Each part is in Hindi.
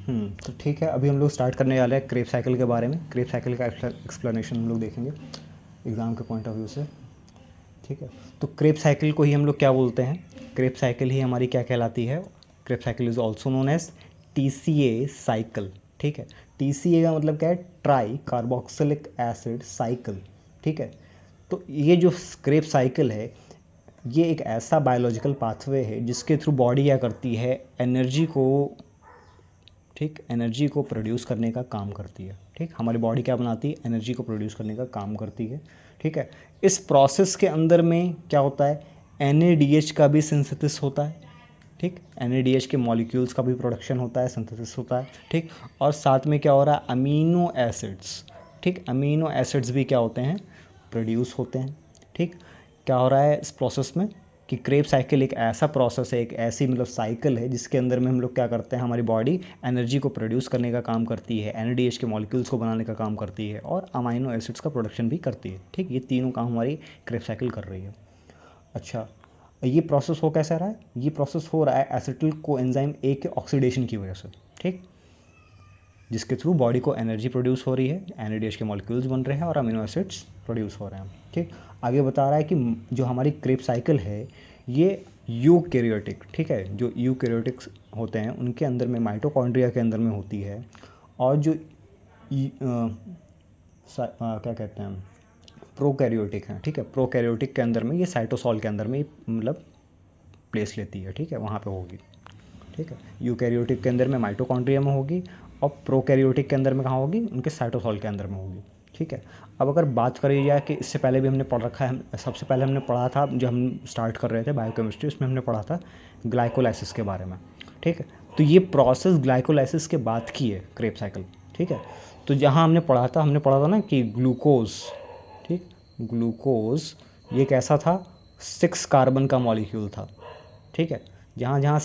तो ठीक है, अभी हम लोग स्टार्ट करने वाले हैं क्रेब साइकिल के बारे में। क्रेब साइकिल का एक्सप्लेनेशन हम लोग देखेंगे एग्ज़ाम के पॉइंट ऑफ व्यू से। ठीक है, तो क्रेब साइकिल को ही हम लोग क्या बोलते हैं? क्रेब साइकिल ही हमारी क्या कहलाती है? Krebs cycle is also known as TCA cycle. ठीक है, TCA का मतलब क्या है? Tricarboxylic acid cycle. ठीक है, तो ये जो क्रेब साइकिल है, ये एक ऐसा बायोलॉजिकल पाथवे है जिसके थ्रू बॉडी क्या करती है? एनर्जी को, ठीक, एनर्जी को प्रोड्यूस करने का काम करती है। ठीक, हमारी बॉडी क्या बनाती है? एनर्जी को प्रोड्यूस करने का काम करती है। ठीक है, इस प्रोसेस के अंदर में क्या होता है? NADH का भी सिंथेसिस होता है। ठीक, NADH के मॉलिक्यूल्स का भी प्रोडक्शन होता है, सिंथेसिस होता है। ठीक, और साथ में क्या हो रहा है? Amino acids. ठीक, अमीनो एसिड्स भी क्या होते हैं? प्रोड्यूस होते हैं। ठीक, क्या हो रहा है इस प्रोसेस में कि क्रेब साइकिल एक ऐसा प्रोसेस है, एक ऐसी मतलब साइकिल है जिसके अंदर में हम लोग क्या करते हैं? हमारी बॉडी एनर्जी को प्रोड्यूस करने का काम करती है, NADH के मॉलिक्यूल्स को बनाने का काम करती है और अमीनो एसिड्स का प्रोडक्शन भी करती है। ठीक, ये तीनों काम हमारी क्रेब साइकिल कर रही है। अच्छा, ये प्रोसेस हो कैसा रहा है? ये प्रोसेस हो रहा है एसिटिल कोएंजाइम A के ऑक्सीडेशन की वजह से। ठीक, जिसके थ्रू बॉडी को एनर्जी प्रोड्यूस हो रही है, NADH के मॉलिक्यूल्स बन रहे हैं और अमीनो एसिड्स प्रोड्यूस हो रहे हैं। ठीक, आगे बता रहा है कि जो हमारी क्रेब साइकिल है ये यूकैरियोटिक, ठीक है, जो यूकैरियोटिक्स होते हैं उनके अंदर में, माइटोकॉन्ड्रिया के अंदर में होती है। और जो क्या कहते हैं, प्रोकैरियोटिक हैं। ठीक है, प्रोकैरियोटिक के अंदर में ये साइटोसॉल के अंदर में मतलब प्लेस लेती है। ठीक है, वहाँ पे होगी। ठीक है, यूकैरियोटिक के अंदर में माइटोकॉन्ड्रिया में होगी और प्रोकैरियोटिक के अंदर में कहाँ होगी? उनके साइटोसॉल के अंदर में होगी। ठीक है, अब अगर बात करी जाए कि इससे पहले भी हमने पढ़ रखा है, सबसे पहले हमने पढ़ा था जब हम स्टार्ट कर रहे थे बायोकेमिस्ट्री, उसमें हमने पढ़ा था ग्लाइकोलाइसिस के बारे में। ठीक है, तो ये प्रोसेस ग्लाइकोलाइसिस के बाद की है क्रेब साइकिल। ठीक है, तो जहाँ हमने पढ़ा था ना कि ग्लूकोज, ठीक, ग्लूकोज ये कैसा था? 6 कार्बन का मॉलिक्यूल था। ठीक है, जहाँ जहाँ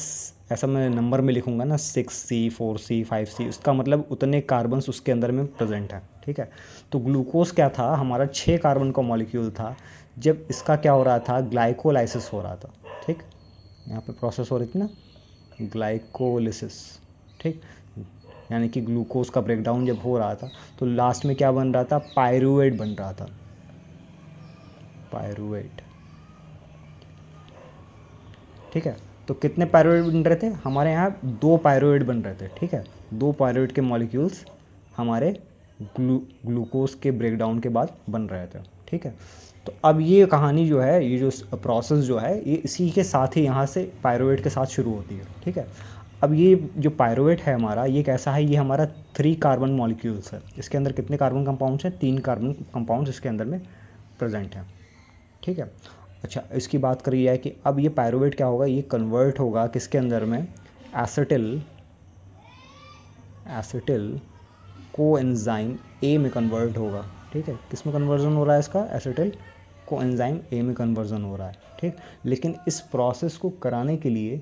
ऐसा मैं नंबर में लिखूँगा ना 6C 4C 5C, उसका मतलब उतने कार्बन्स उसके अंदर में प्रेजेंट है। ठीक है, तो ग्लूकोज क्या था? हमारा 6 कार्बन का मॉलिक्यूल था जब इसका क्या हो रहा था? ग्लाइकोलाइसिस हो रहा था। ठीक, यहाँ पे प्रोसेस हो रही थी ना ग्लाइकोलिसिस। ठीक, यानी कि ग्लूकोज का ब्रेकडाउन जब हो रहा था तो लास्ट में क्या बन रहा था? पायरूवेट बन रहा था, पायरूवेट। ठीक है, तो कितने पायरूवेट बन रहे थे? हमारे यहाँ 2 पायरूवेट बन रहे थे। ठीक है, 2 पायरूवेट के मॉलिक्यूल्स हमारे ग्लूकोज के ब्रेकडाउन के बाद बन रहे थे। ठीक है, तो अब ये कहानी जो है, ये जो प्रोसेस जो है, ये इसी के साथ ही यहाँ से पायरूवेट के साथ शुरू होती है। ठीक है, अब ये जो पायरूवेट है हमारा, ये कैसा है? ये हमारा 3 कार्बन मॉलिक्यूल्स है। इसके अंदर कितने कार्बन कंपाउंड्स हैं? 3 कार्बन कंपाउंड्स इसके अंदर में प्रेजेंट हैं। ठीक है, अच्छा, इसकी बात करी जाए कि अब ये पायरूवेट क्या होगा? ये कन्वर्ट होगा किसके अंदर में? एसिटिल, एसिटिल कोएंजाइम A में कन्वर्ट होगा। ठीक है, किस में कन्वर्जन हो रहा है इसका? एसिटिल कोएंजाइम A में कन्वर्जन हो रहा है। ठीक, लेकिन इस प्रोसेस को कराने के लिए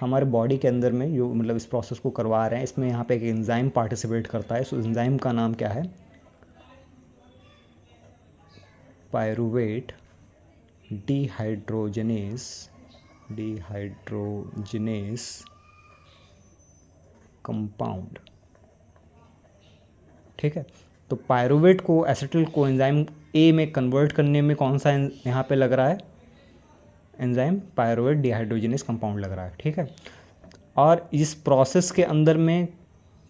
हमारे बॉडी के अंदर में जो मतलब इस प्रोसेस को करवा रहे हैं, इसमें यहाँ पे एक एंजाइम पार्टिसिपेट करता है। इस एंजाइम का नाम क्या है? Pyruvate dehydrogenase, dehydrogenase compound. ठीक है, तो पायरूवेट को एसिटिल कोएंजाइम A में कन्वर्ट करने में कौन सा यहाँ पे लग रहा है? एंजाइम पायरूवेट डिहाइड्रोजनेस कंपाउंड लग रहा है। ठीक है, और इस प्रोसेस के अंदर में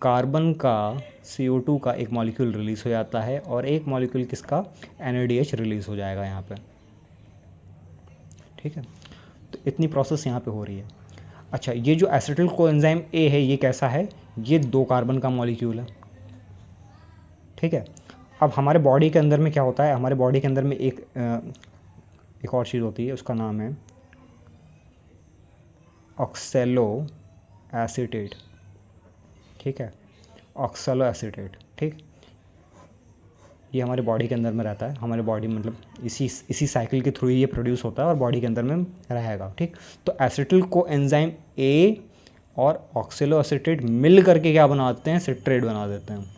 कार्बन का CO2 का एक मॉलिक्यूल रिलीज़ हो जाता है और एक मॉलिक्यूल किसका? NADH रिलीज़ हो जाएगा यहाँ पे। ठीक है, तो इतनी प्रोसेस यहाँ पे हो रही है। अच्छा, ये जो एसिटिल कोएंजाइम A है ये कैसा है? ये 2 कार्बन का मॉलिक्यूल है। ठीक है, अब हमारे बॉडी के अंदर में क्या होता है? हमारे बॉडी के अंदर में एक और चीज़ होती है, उसका नाम है ऑक्सैलो एसीटेट। ठीक है, ऑक्सैलो एसीटेट। ठीक, ये हमारे बॉडी के अंदर में रहता है। हमारे बॉडी मतलब इसी साइकिल के थ्रू ही ये प्रोड्यूस होता है और बॉडी के अंदर में रहेगा। ठीक, तो एसिटिल कोएंजाइम A और ऑक्सैलो एसीटेट मिल करके क्या बनाते हैं? सिट्रेट बना देते हैं।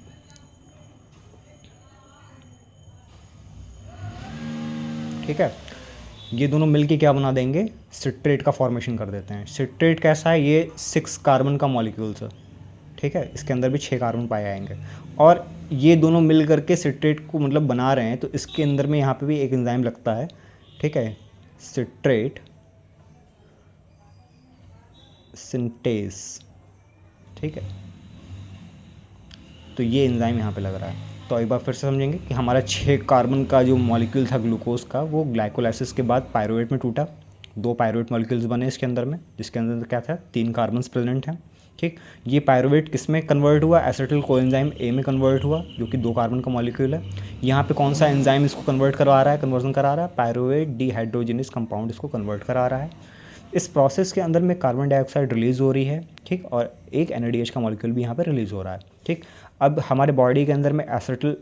ठीक है, ये दोनों मिलके क्या बना देंगे? सिट्रेट का फॉर्मेशन कर देते हैं। सिट्रेट कैसा है? ये 6 कार्बन का मॉलिक्यूल्स है। ठीक है, इसके अंदर भी 6 कार्बन पाए जाएंगे और ये दोनों मिल करके सिट्रेट को मतलब बना रहे हैं, तो इसके अंदर में यहाँ पे भी एक एंजाइम लगता है, ठीक है, सिट्रेट सिंटेज, ठीक है। तो ये एंजाइम यहाँ पे लग रहा है। तो एक बार फिर से समझेंगे कि हमारा 6 कार्बन का जो मॉलिक्यूल था ग्लूकोज का, वो ग्लाइकोलाइसिस के बाद पायरुवेट में टूटा, 2 पायरुवेट मॉलिक्यूल्स बने इसके अंदर में, जिसके अंदर क्या था, 3 कार्बन्स प्रेजेंट हैं, ठीक। ये पायरुवेट किस में कन्वर्ट हुआ, एसिटिल कोएंजाइम ए में कन्वर्ट हुआ, जो कि 2 कार्बन का मॉलिक्यूल है। यहाँ पे कौन सा एंजाइम इसको कन्वर्ट करवा रहा है, कन्वर्जन करा रहा है, पायरुवेट डिहाइड्रोजिनेस कंपाउंड इसको कन्वर्ट करा रहा है। इस प्रोसेस के अंदर में कार्बन डाइऑक्साइड रिलीज़ हो रही है, ठीक, और एक NADH का मॉलिक्यूल भी यहाँ पे रिलीज़ हो रहा है, ठीक। अब हमारे बॉडी के अंदर में एसिटिल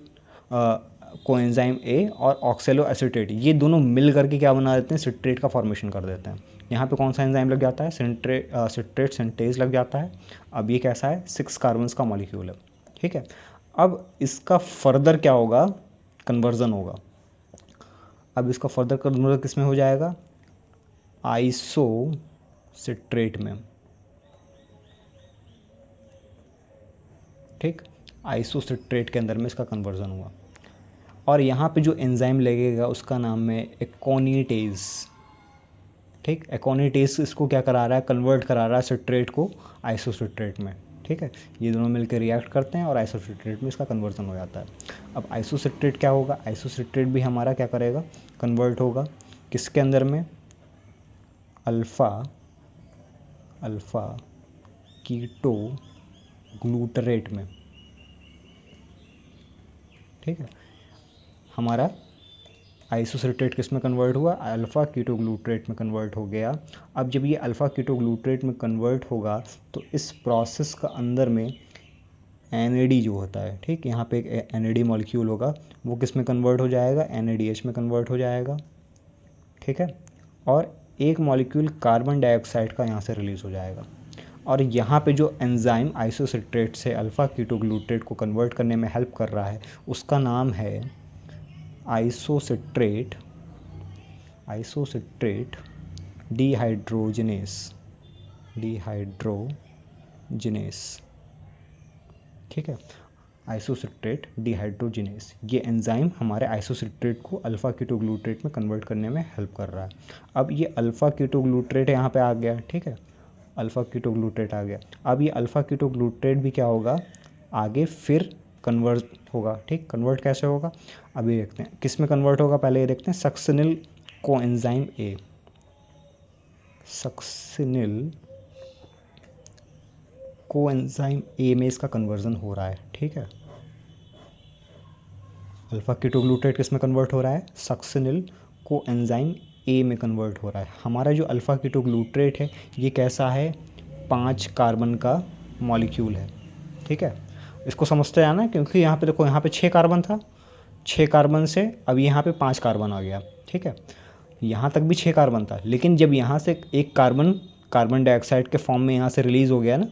कोएंजाइम ए और ऑक्सेलो एसिटेट, ये दोनों मिल करके क्या बना देते हैं, सिट्रेट का फॉर्मेशन कर देते हैं। यहाँ पे कौन सा एंजाइम लग जाता है, सिट्रेट सिंटेज लग जाता है। अब ये कैसा है, 6 कार्बन्स का मॉलिक्यूल है, ठीक है। अब इसका फर्दर क्या होगा, कन्वर्जन होगा। अब इसका फर्दर कन्वर्जन किस में हो जाएगा, आइसो सिट्रेट में, ठीक, आइसो सिट्रेट के अंदर में इसका कन्वर्जन हुआ। और यहाँ पे जो एंजाइम लगेगा उसका नाम है एकोनिटेज, ठीक। एकोनिटेज इसको क्या करा रहा है, कन्वर्ट करा रहा है सिट्रेट को आइसोसिट्रेट में, ठीक है। ये दोनों मिलकर रिएक्ट करते हैं और आइसोसिट्रेट में इसका कन्वर्जन हो जाता है। अब आइसोसिट्रेट क्या होगा, आइसोसिट्रेट भी हमारा क्या करेगा, कन्वर्ट होगा किसके अंदर में, अल्फ़ा कीटो ग्लूटरेट में, ठीक है। हमारा आइसोसिट्रेट किस में कन्वर्ट हुआ, अल्फ़ा कीटोग्लूटरेट में कन्वर्ट हो गया। अब जब ये अल्फ़ा कीटोग्लूटरेट में कन्वर्ट होगा तो इस प्रोसेस का अंदर में NAD जो होता है, ठीक, यहाँ पे एक NAD मॉलिक्यूल होगा, वो किस में कन्वर्ट हो जाएगा, NADH में कन्वर्ट हो जाएगा, ठीक है। और एक मॉलिक्यूल कार्बन डाइऑक्साइड का यहाँ से रिलीज़ हो जाएगा। और यहाँ पे जो एंजाइम आइसोसिट्रेट से अल्फ़ा कीटोग्लूटरेट को कन्वर्ट करने में हेल्प कर रहा है, उसका नाम है आइसोसिट्रेट डिहाइड्रोजिनेस, ठीक है, आइसोसिट्रेट डिहाइड्रोजिनेस। ये एंजाइम हमारे आइसोसिट्रेट को अल्फ़ा कीटोग्लूटरेट में कन्वर्ट करने में हेल्प कर रहा है। अब ये अल्फ़ा कीटोग्लूटरेट यहाँ पे आ गया, ठीक है, अल्फ़ा कीटोग्लूटरेट आ गया। अब ये अल्फ़ा कीटोग्लूटरेट भी क्या होगा, आगे फिर कन्वर्ट होगा, ठीक। कन्वर्ट कैसे होगा, अभी देखते हैं किस में कन्वर्ट होगा, पहले ये देखते हैं, succinyl coenzyme A, succinyl coenzyme A में इसका कन्वर्जन हो रहा है, ठीक है। अल्फ़ा कीटोग्लूटरेट किस में कन्वर्ट हो रहा है, सक्सिनिल कोएंजाइम ए में कन्वर्ट हो रहा है। हमारा जो अल्फ़ा कीटोग्लूटरेट है ये कैसा है, 5 कार्बन का मॉलिक्यूल है, ठीक है। इसको समझते हैं ना, क्योंकि यहाँ पे देखो, यहाँ पे 6 कार्बन था, 6 कार्बन से अब यहाँ पे 5 कार्बन आ गया, ठीक है। यहाँ तक भी 6 कार्बन था, लेकिन जब यहाँ से एक कार्बन डाइऑक्साइड के फॉर्म में यहाँ से रिलीज़ हो गया ना,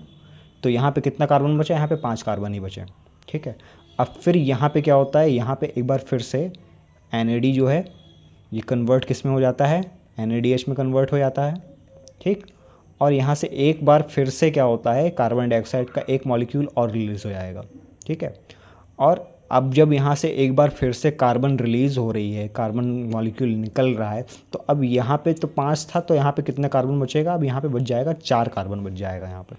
तो यहाँ पे कितना कार्बन बचा, यहाँ पे 5 कार्बन ही बचे, ठीक है। अब फिर यहाँ पे क्या होता है, यहाँ पे एक बार फिर से NAD जो है ये कन्वर्ट किस में हो जाता है, NADH में कन्वर्ट हो जाता है, ठीक। और यहाँ से एक बार फिर से क्या होता है, कार्बन डाइऑक्साइड का एक मॉलिक्यूल और रिलीज़ हो जाएगा, ठीक है। और अब जब यहाँ से एक बार फिर से कार्बन रिलीज़ हो रही है, कार्बन मॉलिक्यूल निकल रहा है, तो अब यहाँ पे तो 5 था, तो यहाँ पे कितना कार्बन बचेगा, अब यहाँ पे बच जाएगा 4 कार्बन बच जाएगा यहाँ पे,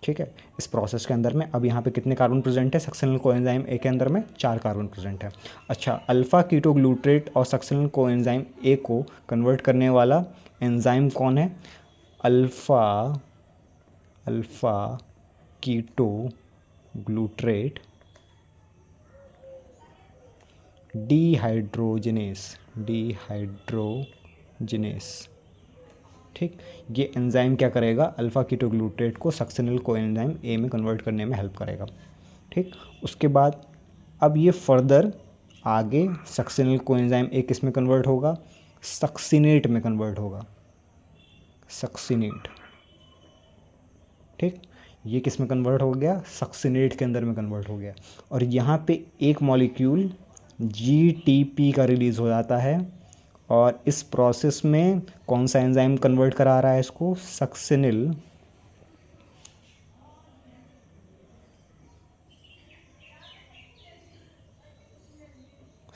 ठीक है। इस प्रोसेस के अंदर में अब यहाँ पे कितने कार्बन प्रेजेंट है, सक्सिनिल कोएंजाइम ए के अंदर में 4 कार्बन प्रेजेंट है। अच्छा, अल्फ़ा कीटोग्लूटरेट और सक्सिनिल कोएंजाइम ए को कन्वर्ट करने वाला एंजाइम कौन है, अल्फ़ा कीटोग्लूटरेट डिहाइड्रोजिनेस, ठीक। ये एंजाइम क्या करेगा, अल्फ़ा कीटोग्लूटरेट को सक्सिनिल कोएंजाइम ए में कन्वर्ट करने में हेल्प करेगा, ठीक। उसके बाद अब ये फर्दर आगे सक्सिनिल कोएंजाइम ए किस में कन्वर्ट होगा, सक्सिनेट में कन्वर्ट होगा, सक्सिनेट, ठीक। ये किस में कन्वर्ट हो गया, सक्सिनेट के अंदर में कन्वर्ट हो गया। और यहाँ पे एक मॉलिक्यूल GTP का रिलीज़ हो जाता है, और इस प्रोसेस में कौन सा एंजाइम कन्वर्ट करा रहा है इसको, succinyl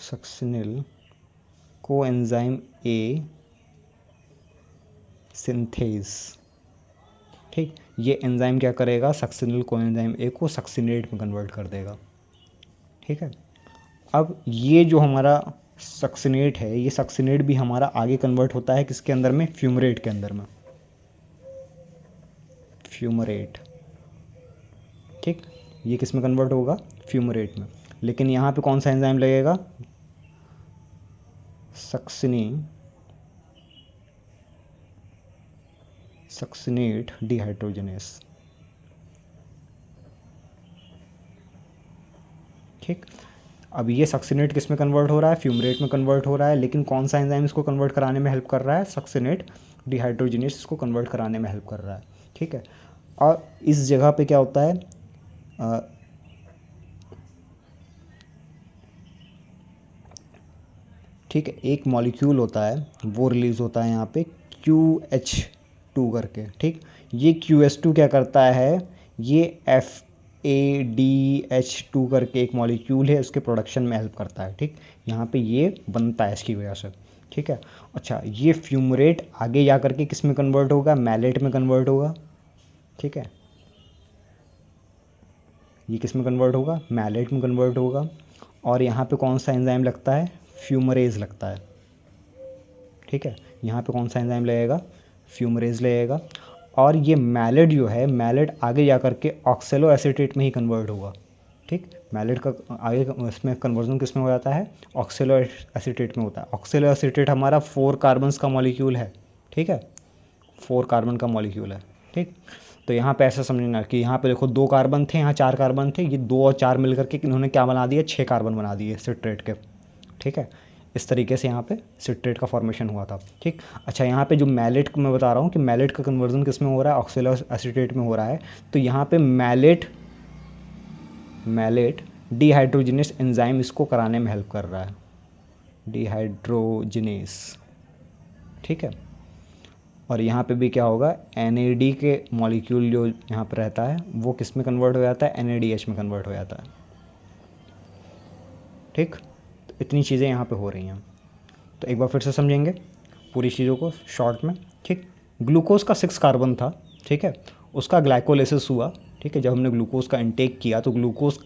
succinyl coenzyme A synthase. ठीक, ये एंजाइम क्या करेगा, सक्सिनिल कोएंजाइम ए को सक्सिनेट में कन्वर्ट कर देगा। ठीक है, अब ये जो हमारा सक्सिनेट है, ये सक्सिनेट भी हमारा आगे कन्वर्ट होता है किसके अंदर में, फ्यूमरेट के अंदर में, फ्यूमरेट। ठीक, ये किस में कन्वर्ट होगा, फ्यूमरेट में। लेकिन यहाँ पे कौन सा एंजाइम लगेगा, सक्सिनेट डिहाइड्रोजनेस। ठीक, अब ये सक्सिनेट किस में कन्वर्ट हो रहा है, फ्यूमरेट में कन्वर्ट हो रहा है। लेकिन कौन सा एंजाइम इसको कन्वर्ट कराने में हेल्प कर रहा है, सक्सिनेट डिहाइड्रोजनेस इसको कन्वर्ट कराने में हेल्प कर रहा है। ठीक है, और इस जगह पे क्या होता है, ठीक है, एक मॉलिक्यूल होता है वो रिलीज़ होता है यहाँ पे QH2 करके। ठीक, ये QH2 क्या करता है, ये FADH2 करके एक मॉलिक्यूल है, उसके प्रोडक्शन में हेल्प करता है। ठीक, यहाँ पे ये बनता है इसकी वजह से। ठीक है, अच्छा, ये फ्यूमरेट आगे जा करके किस में कन्वर्ट होगा, मैलेट में कन्वर्ट होगा। ठीक है, ये किस में कन्वर्ट होगा, मैलेट में कन्वर्ट होगा। और यहाँ पे कौन सा एंजाइम लगता है, फ्यूमरेज लगता है। ठीक है, यहाँ पे कौन सा एंजाइम लगेगा, फ्यूमरेज लगेगा। और ये मैलेट जो है, मैलेट आगे जा कर के ऑक्सेलो एसीटेट में ही कन्वर्ट होगा। ठीक, मैलेट का आगे इसमें कन्वर्जन किस में हो जाता है, ऑक्सेलो एसीटेट में होता है। ऑक्सेलो एसीटेट हमारा 4 कार्बन्स का मॉलिक्यूल है। ठीक है, 4 कार्बन का मॉलिक्यूल है। ठीक, तो यहाँ पे ऐसा समझना कि यहाँ पे देखो 2 कार्बन थे, यहाँ 4 कार्बन थे, ये 2 और 4 मिल करके इन्होंने क्या बना दिया, 6 कार्बन बना दिए सिट्रेट के। ठीक है, इस तरीके से यहाँ पे सिट्रेट का फॉर्मेशन हुआ था। ठीक, अच्छा, यहाँ पे जो मैलेट मैं बता रहा हूँ कि मैलेट का कन्वर्जन किस में हो रहा है, ऑक्सेलो एसीटेट में हो रहा है। तो यहाँ पे मैलेट डिहाइड्रोजिनेस एंजाइम इसको कराने में हेल्प कर रहा है, डिहाइड्रोजिनेस। ठीक है, और यहाँ पे भी क्या होगा, NAD के मॉलिक्यूल जो यहाँ पर रहता है वो किस में कन्वर्ट हो जाता है, NADH में कन्वर्ट हो जाता है। ठीक, तो इतनी चीज़ें यहाँ पे हो रही हैं। तो एक बार फिर से समझेंगे पूरी चीज़ों को शॉर्ट में। ठीक, ग्लूकोज का 6 कार्बन था। ठीक है, उसका ग्लाइकोलिसिस हुआ। ठीक है, जब हमने ग्लूकोज का इंटेक किया तो ग्लूकोज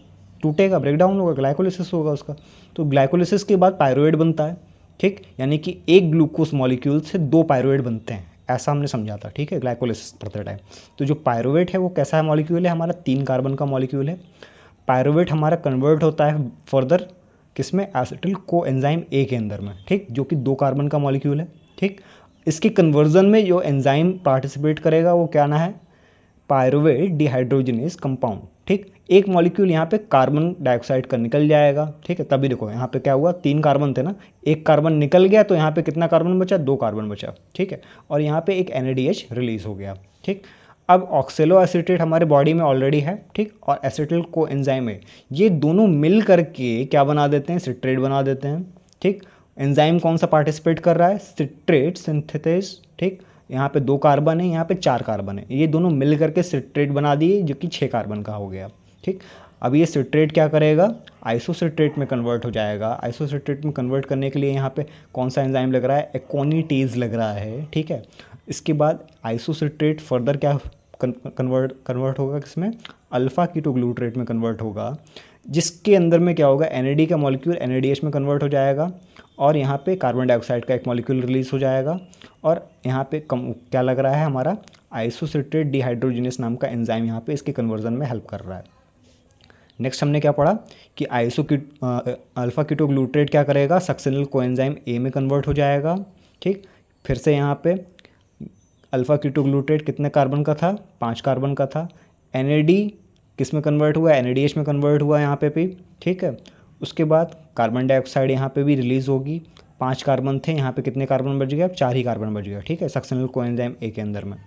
टूटेगा, ब्रेकडाउन होगा, ग्लाइकोलिसिस होगा उसका। तो ग्लाइकोलिसिस के बाद पायरुवेट बनता है। ठीक, यानी कि एक ग्लूकोज मॉलिक्यूल से 2 पायरुवेट बनते हैं, ऐसा हमने समझा था। ठीक है, ग्लाइकोलिसिस पढ़ते टाइम। तो जो पायरुवेट है वो कैसा है मॉलिक्यूल है, हमारा 3 कार्बन का मॉलिक्यूल है। पायरुवेट हमारा कन्वर्ट होता है फर्दर किसमें, एसिटिल कोएंजाइम ए के अंदर में। ठीक, जो कि 2 कार्बन का मॉलिक्यूल है। ठीक, इसके कन्वर्जन में जो एंजाइम पार्टिसिपेट करेगा वो क्या ना है, पायरुवेट डिहाइड्रोजनेस कंपाउंड। ठीक, एक मॉलिक्यूल यहाँ पे कार्बन डाइऑक्साइड का निकल जाएगा। ठीक है, तभी देखो यहाँ पे क्या हुआ, 3 कार्बन थे ना, एक कार्बन निकल गया तो यहाँ पे कितना कार्बन बचा, 2 कार्बन बचा। ठीक है, और यहाँ पे एक NADH रिलीज हो गया। ठीक, अब ऑक्सेलो एसीटेट हमारे बॉडी में ऑलरेडी है। ठीक, और एसिटिल कोएंजाइम है, ये दोनों मिल करके क्या बना देते हैं, सिट्रेट बना देते हैं। ठीक, एंजाइम कौन सा पार्टिसिपेट कर रहा है, सिट्रेट सिंथेसिस। ठीक, यहाँ पे 2 कार्बन है, यहाँ पे 4 कार्बन है, ये दोनों मिल करके सिट्रेट बना दिए जो कि 6 कार्बन का हो गया। ठीक, अब ये सिट्रेट क्या करेगा, आइसोसिट्रेट में कन्वर्ट हो जाएगा। आइसोसिट्रेट में कन्वर्ट करने के लिए यहाँ पे कौन सा एंजाइम लग रहा है, एकोनिटेज लग रहा है। ठीक है, इसके बाद आइसोसिट्रेट फर्दर क्या कन्वर्ट होगा किसमें, अल्फ़ा कीटोग्लूट्रेट में कन्वर्ट होगा, जिसके अंदर में क्या होगा, NAD का मॉलिक्यूल NADH में कन्वर्ट हो जाएगा। और यहाँ पे कार्बन डाइऑक्साइड का एक मॉलिक्यूल रिलीज़ हो जाएगा। और यहाँ पे क्या लग रहा है, हमारा आइसोसिट्रेट डिहाइड्रोजिनेस नाम का एंजाइम यहाँ पे इसके कन्वर्जन में हेल्प कर रहा है। नेक्स्ट हमने क्या पढ़ा कि अल्फ़ा कीटोग्लूट्रेट क्या करेगा, सक्सिनिल कोएंजाइम ए में कन्वर्ट हो जाएगा। ठीक, फिर से यहाँ पे अल्फ़ा कीटोग्लूट्रेट कितने कार्बन का था, 5 कार्बन का था। NAD किस में कन्वर्ट हुआ, NADH में कन्वर्ट हुआ यहाँ पे भी। ठीक है, उसके बाद कार्बन डाइऑक्साइड यहाँ पे भी रिलीज़ होगी, 5 कार्बन थे, यहाँ पे कितने कार्बन बच गए, अब 4 ही कार्बन बच गया। ठीक है, सक्सिनिल कोएंजाइम ए के अंदर में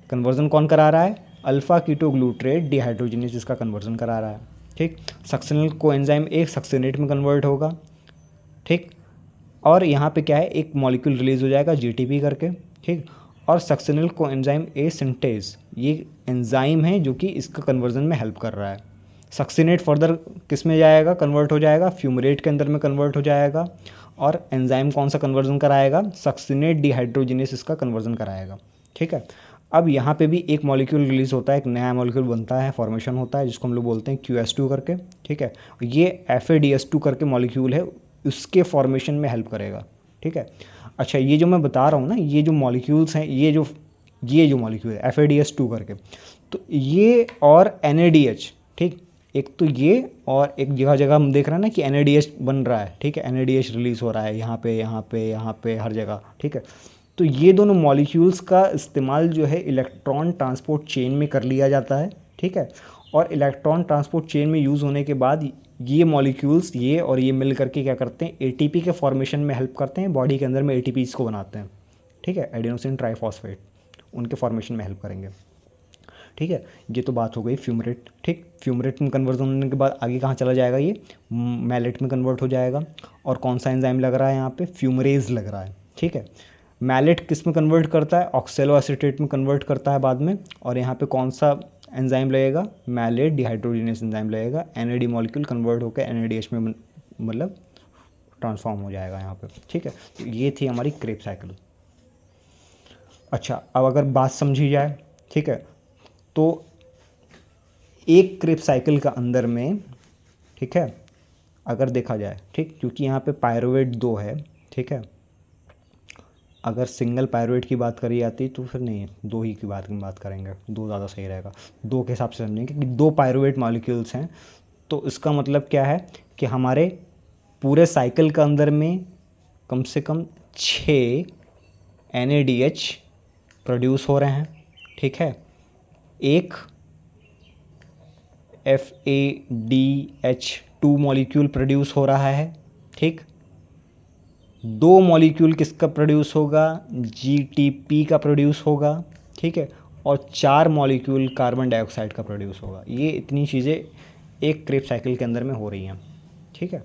कन्वर्जन कौन करा रहा है, अल्फ़ा कीटोग्लूट्रेट डिहाइड्रोजनेस इसका कन्वर्जन करा रहा है। ठीक, सक्सिनिल कोएंजाइम ए सक्सिनेट में कन्वर्ट होगा। ठीक, और यहाँ पे क्या है, एक मॉलिक्यूल रिलीज़ हो जाएगा GTP करके। ठीक, और सक्सिनिल कोएंजाइम ए सिंथेज ये एंजाइम है जो कि इसका कन्वर्जन में हेल्प कर रहा है। सक्सिनेट फर्दर किस में जाएगा, कन्वर्ट हो जाएगा, फ्यूमरेट के अंदर में कन्वर्ट हो जाएगा। और एंजाइम कौन सा कन्वर्जन कराएगा, सक्सिनेट डिहाइड्रोजिनेस इसका कन्वर्जन कराएगा। ठीक है, अब यहाँ पे भी एक मॉलिक्यूल रिलीज होता है, एक नया मॉलिक्यूल बनता है, फॉर्मेशन होता है, जिसको हम लोग बोलते हैं QS2 करके। ठीक है, ये FADS2 करके मॉलिक्यूल है, उसके फॉर्मेशन में हेल्प करेगा। ठीक है, अच्छा ये जो मैं बता रहा हूँ ना, ये जो मॉलिक्यूल्स हैं, ये जो मॉलिक्यूल है FADS2 करके, तो ये और NADH, ठीक, एक तो ये और एक जगह जगह हम देख रहे हैं ना कि NADH बन रहा है। ठीक है, NADH रिलीज़ हो रहा है यहाँ पे यहाँ पे यहाँ पे हर जगह। ठीक है, तो ये दोनों मॉलिक्यूल्स का इस्तेमाल जो है इलेक्ट्रॉन ट्रांसपोर्ट चेन में कर लिया जाता है। ठीक है, और इलेक्ट्रॉन ट्रांसपोर्ट चेन में यूज़ होने के बाद ये मॉलिक्यूल्स, ये और ये मिल करके क्या करते हैं, ATP के फॉर्मेशन में हेल्प करते हैं, बॉडी के अंदर में ATPs को बनाते हैं। ठीक है, एडिनोसिन ट्राइफॉस्फेट, उनके फॉर्मेशन में हेल्प करेंगे। ठीक है, ये तो बात हो गई फ्यूमरेट। ठीक, फ्यूमरेट में कन्वर्ट होने के बाद आगे कहाँ चला जाएगा, ये मैलेट में कन्वर्ट हो जाएगा। और कौन सा एंजाइम लग रहा है यहाँ पे, फ्यूमरेज लग रहा है। ठीक है, मैलेट किस में कन्वर्ट करता है, ऑक्सेलो एसीटेट में कन्वर्ट करता है बाद में। और यहाँ पे कौन सा एंजाइम लगेगा, मैलेट डिहाइड्रोजिनेस एंजाइम लगेगा। NAD मॉलिक्यूल कन्वर्ट होकर NADH में मतलब ट्रांसफॉर्म हो जाएगा यहाँ पे। ठीक है, तो ये थी हमारी क्रेब साइकिल। अच्छा, अब अगर बात समझी जाए, ठीक है, तो एक क्रेब साइकिल का अंदर में, ठीक है, अगर देखा जाए, ठीक, क्योंकि यहाँ पे पायरुवेट 2 है। ठीक है, अगर सिंगल पायरुवेट की बात करी जाती तो फिर नहीं, 2 ही की बात करेंगे, 2 ज़्यादा सही रहेगा। 2 के हिसाब से समझेंगे कि 2 पायरुवेट मॉलिक्यूल्स हैं, तो इसका मतलब क्या है कि हमारे पूरे साइकिल के अंदर में कम से कम 6 NADH प्रोड्यूस हो रहे हैं। ठीक है, एक FADH2 मॉलिक्यूल प्रोड्यूस हो रहा है। ठीक, 2 मॉलिक्यूल किसका प्रोड्यूस होगा, GTP का प्रोड्यूस होगा। ठीक है, और 4 मॉलिक्यूल कार्बन डाइऑक्साइड का प्रोड्यूस होगा। ये इतनी चीज़ें एक क्रेब साइकिल के अंदर में हो रही हैं। ठीक है,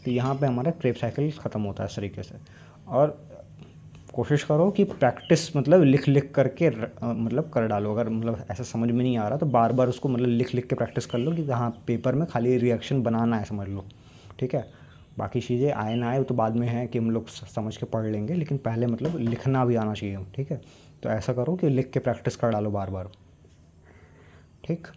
तो यहाँ पे हमारा क्रेब साइकिल ख़त्म होता है इस तरीके से। और कोशिश करो कि प्रैक्टिस मतलब लिख लिख करके मतलब कर डालो। अगर मतलब ऐसा समझ में नहीं आ रहा तो बार बार उसको मतलब लिख लिख के प्रैक्टिस कर लो कि हाँ पेपर में खाली रिएक्शन बनाना है, समझ लो। ठीक है, बाकी चीज़ें आए ना आए वो तो बाद में है कि हम लोग समझ के पढ़ लेंगे, लेकिन पहले मतलब लिखना भी आना चाहिए। ठीक है, तो ऐसा करो कि लिख के प्रैक्टिस कर डालो बार बार। ठीक।